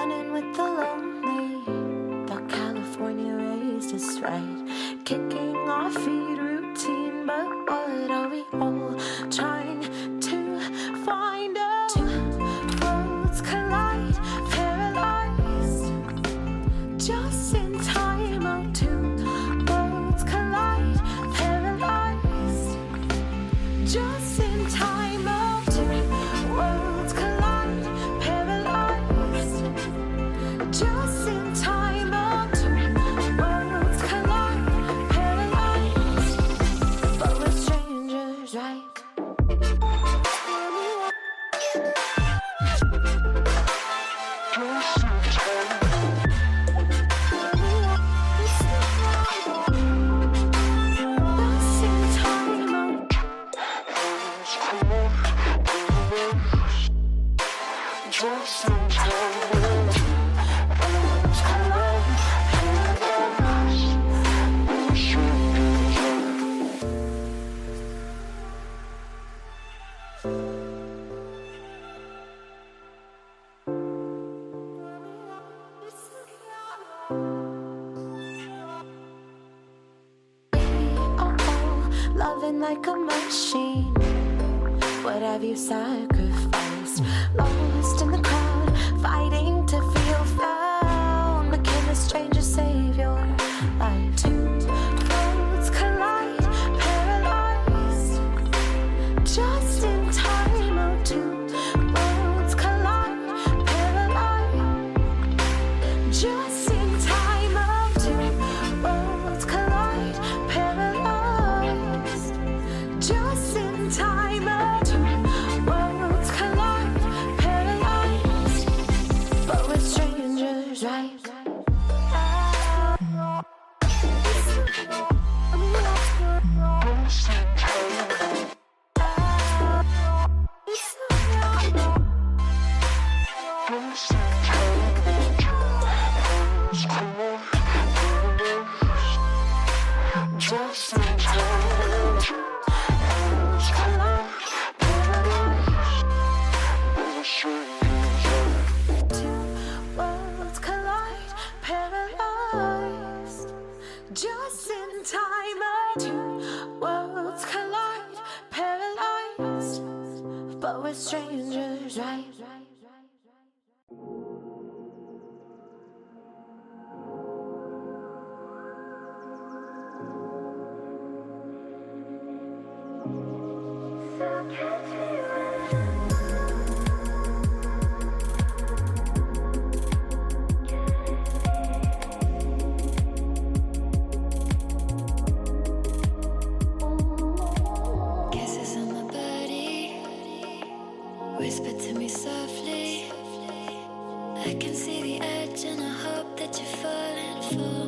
running with the lonely. Thought California raised us right, kicking our feet, routine. But what are we all trying to find out? Two worlds collide, paralyzed, just in time. Oh, two worlds collide, paralyzed, just in time. Oh, two worlds collide, paralyzed, just in time. Oh, two worlds collide, paralyzed, but we're strangers, right? Loving like a machine. What have you sacrificed? Lost in the crowd, fighting to feel found. But can a stranger save your life? Two roads collide, paralyzed, just in time. Oh, two roads collide, paralyzed, just in time. Oh, two roads collide, paralyzed, just in time. Oh, two worlds collide, paralyzed, but we're strangers, right? Just in time. Two worlds collide, paralyzed, just in time. Oh, two worlds collide, paralyzed, but we're strangers, right? Kisses on my body, whisper to me softly. I can see the edge and I hope that you're falling for